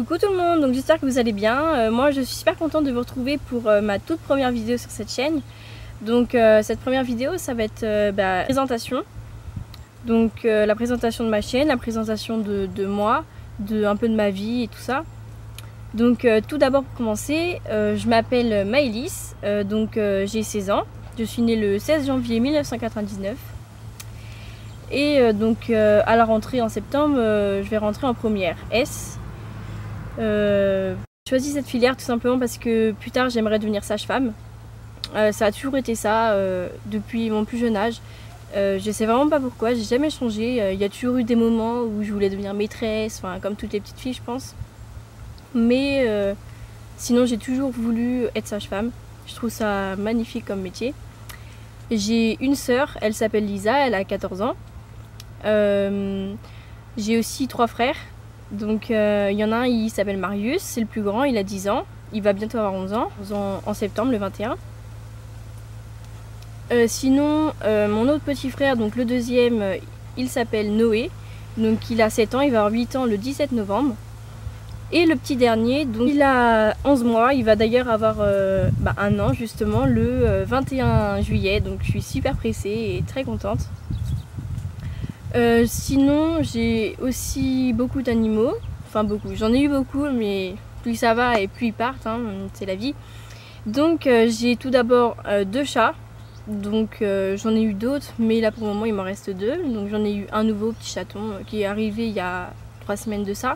Coucou tout le monde, donc j'espère que vous allez bien. Moi je suis super contente de vous retrouver pour ma toute première vidéo sur cette chaîne. Donc cette première vidéo ça va être la présentation. Donc la présentation de ma chaîne, la présentation de moi, un peu de ma vie et tout ça. Donc tout d'abord pour commencer, je m'appelle Maëlys, j'ai 16 ans. Je suis née le 16 janvier 1999. Et à la rentrée en septembre, je vais rentrer en première S. J'ai choisi cette filière tout simplement parce que plus tard j'aimerais devenir sage-femme. Ça a toujours été ça depuis mon plus jeune âge. Je sais vraiment pas pourquoi, j'ai jamais changé. Il y a toujours eu des moments où je voulais devenir maîtresse, comme toutes les petites filles je pense. Mais sinon j'ai toujours voulu être sage-femme. Je trouve ça magnifique comme métier. J'ai une sœur, elle s'appelle Lisa, elle a 14 ans. J'ai aussi 3 frères. Donc il y en a un, il s'appelle Marius, c'est le plus grand, il a 10 ans. Il va bientôt avoir 11 ans, en septembre, le 21. Sinon, mon autre petit frère, donc le deuxième, il s'appelle Noé. Donc il a 7 ans, il va avoir 8 ans le 17 novembre. Et le petit dernier, donc il a 11 mois, il va d'ailleurs avoir un an justement le 21 juillet. Donc je suis super pressée et très contente. Sinon j'ai aussi beaucoup d'animaux, j'en ai eu beaucoup mais plus ça va et plus ils partent, c'est la vie. Donc j'ai tout d'abord 2 chats, donc j'en ai eu d'autres mais là pour le moment il m'en reste 2. Donc j'en ai eu un nouveau petit chaton qui est arrivé il y a 3 semaines de ça.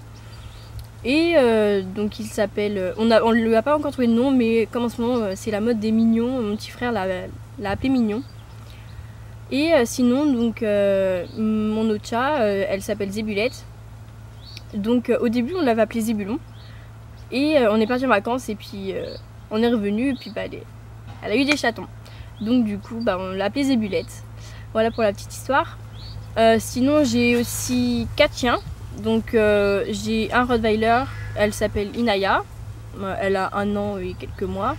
Et donc il s'appelle, on ne lui a pas encore trouvé de nom mais comme en ce moment c'est la mode des mignons, mon petit frère l'a appelé Mignon. Et sinon, donc, mon autre chat, elle s'appelle Zébulette. Donc au début, on l'avait appelée Zébulon. Et on est parti en vacances et puis on est revenu et puis elle a eu des chatons. Donc du coup, on l'a appelée Zébulette. Voilà pour la petite histoire. Sinon, j'ai aussi 4 chiens. Donc j'ai un Rottweiler, elle s'appelle Inaya. Elle a 1 an et quelques mois.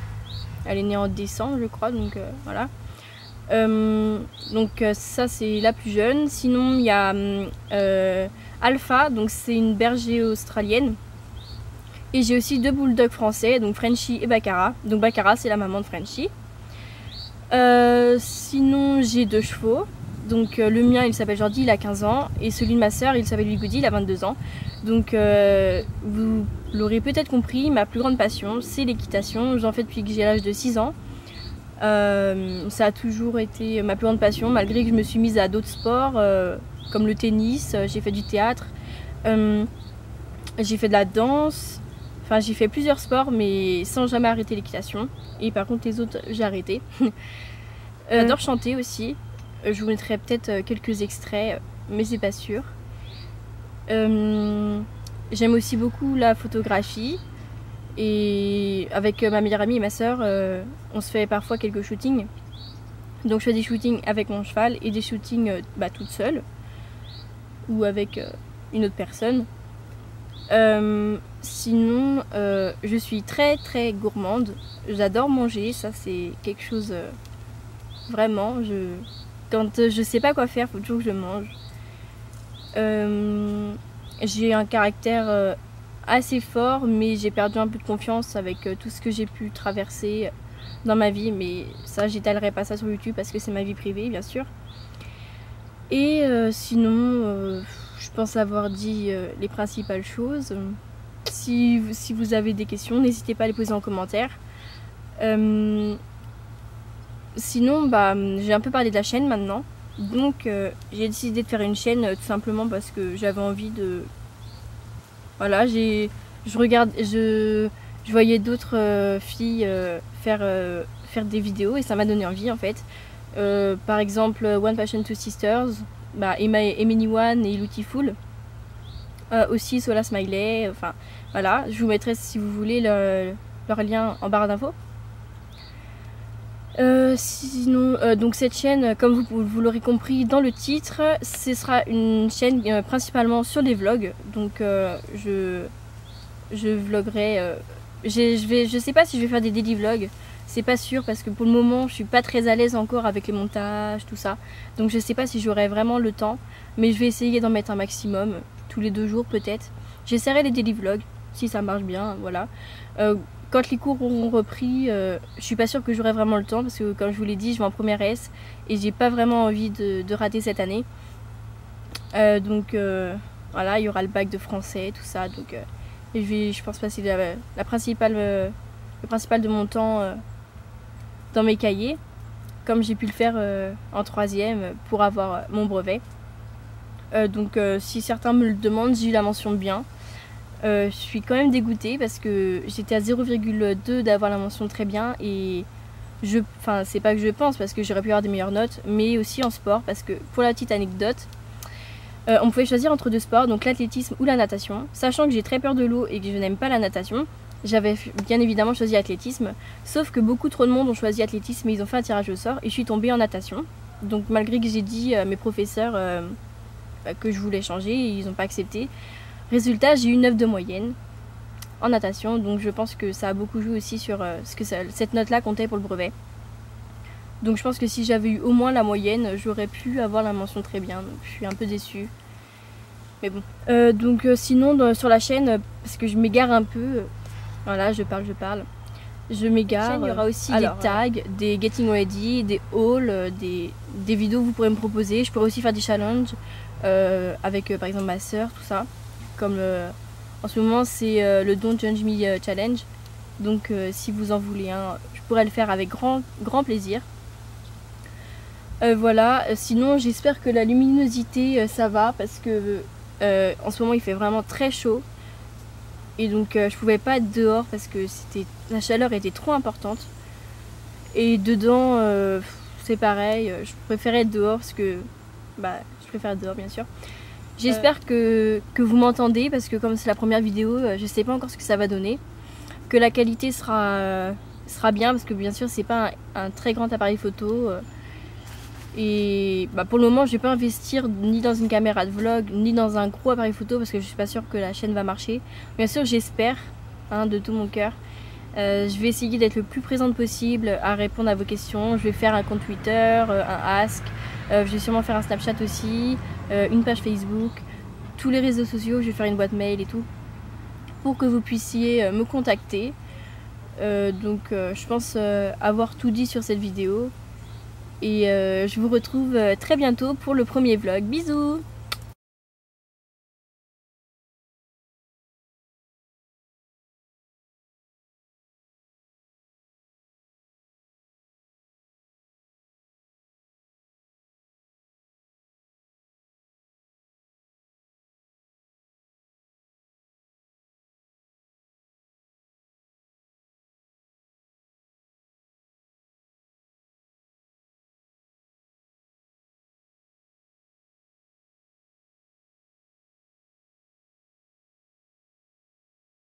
Elle est née en décembre, je crois, donc voilà. Ça c'est la plus jeune. Sinon il y a Alpha, donc c'est une berger australienne. Et j'ai aussi 2 bulldogs français, donc Frenchie et Baccara. Donc Baccara c'est la maman de Frenchie. Sinon j'ai 2 chevaux. Donc le mien il s'appelle Jordi, il a 15 ans. Et celui de ma soeur il s'appelle Bigoudi, il a 22 ans. Donc vous l'aurez peut-être compris, ma plus grande passion c'est l'équitation. J'en fais depuis que j'ai l'âge de 6 ans. Ça a toujours été ma plus grande passion malgré que je me suis mise à d'autres sports comme le tennis, j'ai fait du théâtre, j'ai fait de la danse, j'ai fait plusieurs sports mais sans jamais arrêter l'équitation. Et par contre les autres j'ai arrêté. J'adore chanter aussi, je vous mettrai peut-être quelques extraits mais c'est pas sûr. J'aime aussi beaucoup la photographie. Et avec ma meilleure amie et ma soeur, on se fait parfois quelques shootings. Donc je fais des shootings avec mon cheval et des shootings toute seule ou avec une autre personne. Sinon, je suis très très gourmande. J'adore manger, ça c'est quelque chose vraiment. Quand je sais pas quoi faire, il faut toujours que je mange. J'ai un caractère assez fort mais j'ai perdu un peu de confiance avec tout ce que j'ai pu traverser dans ma vie, mais ça j'étalerai pas ça sur YouTube parce que c'est ma vie privée bien sûr. Et sinon je pense avoir dit les principales choses. Si vous avez des questions n'hésitez pas à les poser en commentaire. Sinon j'ai un peu parlé de la chaîne maintenant, donc j'ai décidé de faire une chaîne tout simplement parce que j'avais envie de... Voilà, je voyais d'autres filles faire des vidéos et ça m'a donné envie en fait. Par exemple One Passion Two Sisters, Emily One et Lutiful. Aussi Sola Smiley, voilà, je vous mettrai si vous voulez leur lien en barre d'infos. Sinon, donc cette chaîne, comme vous l'aurez compris dans le titre, ce sera une chaîne principalement sur les vlogs. Donc je vloguerai. Je sais pas si je vais faire des daily vlogs, c'est pas sûr parce que pour le moment je suis pas très à l'aise encore avec les montages, tout ça. Donc je sais pas si j'aurai vraiment le temps, mais je vais essayer d'en mettre un maximum, tous les 2 jours peut-être. J'essaierai les daily vlogs. si ça marche bien, voilà. Quand les cours auront repris, je suis pas sûre que j'aurai vraiment le temps parce que comme je vous l'ai dit, je vais en première S et j'ai pas vraiment envie de rater cette année. Donc voilà, il y aura le bac de français, tout ça. Donc je pense passer le principal de mon temps dans mes cahiers, comme j'ai pu le faire en 3e pour avoir mon brevet. Donc si certains me le demandent, j'ai eu la mention bien. Je suis quand même dégoûtée parce que j'étais à 0,2 d'avoir la mention très bien et enfin c'est pas que je pense parce que j'aurais pu avoir des meilleures notes, mais aussi en sport parce que pour la petite anecdote, on pouvait choisir entre 2 sports, donc l'athlétisme ou la natation. Sachant que j'ai très peur de l'eau et que je n'aime pas la natation, j'avais bien évidemment choisi athlétisme, sauf que beaucoup trop de monde ont choisi athlétisme et ils ont fait un tirage au sort et je suis tombée en natation. Donc malgré que j'ai dit à mes professeurs que je voulais changer, ils n'ont pas accepté. Résultat, j'ai eu 9 de moyenne en natation, donc je pense que ça a beaucoup joué aussi sur ce que cette note-là comptait pour le brevet. Donc je pense que si j'avais eu au moins la moyenne, j'aurais pu avoir la mention très bien, donc je suis un peu déçue. Mais bon. Donc sinon, sur la chaîne, parce que je m'égare un peu, voilà, je parle, je m'égare. Il y aura aussi des tags, des getting ready, des hauls, des vidéos que vous pourrez me proposer. Je pourrais aussi faire des challenges avec par exemple ma soeur, tout ça. Comme en ce moment c'est le Don't Judge Me Challenge. Donc si vous en voulez un, je pourrais le faire avec grand plaisir. Voilà, sinon j'espère que la luminosité ça va parce que en ce moment il fait vraiment très chaud. Et donc je pouvais pas être dehors parce que la chaleur était trop importante. Et dedans c'est pareil, je préférais être dehors parce que je préfère être dehors bien sûr. J'espère que vous m'entendez parce que comme c'est la première vidéo, je sais pas encore ce que ça va donner. Que la qualité sera bien parce que bien sûr c'est pas un très grand appareil photo. Et pour le moment je vais pas investir ni dans une caméra de vlog ni dans un gros appareil photo parce que je suis pas sûre que la chaîne va marcher. Bien sûr j'espère de tout mon cœur. Je vais essayer d'être le plus présente possible à répondre à vos questions. Je vais faire un compte Twitter, un Ask, je vais sûrement faire un Snapchat aussi, une page Facebook, tous les réseaux sociaux, je vais faire une boîte mail et tout pour que vous puissiez me contacter. Donc je pense avoir tout dit sur cette vidéo. Et je vous retrouve très bientôt pour le premier vlog. Bisous!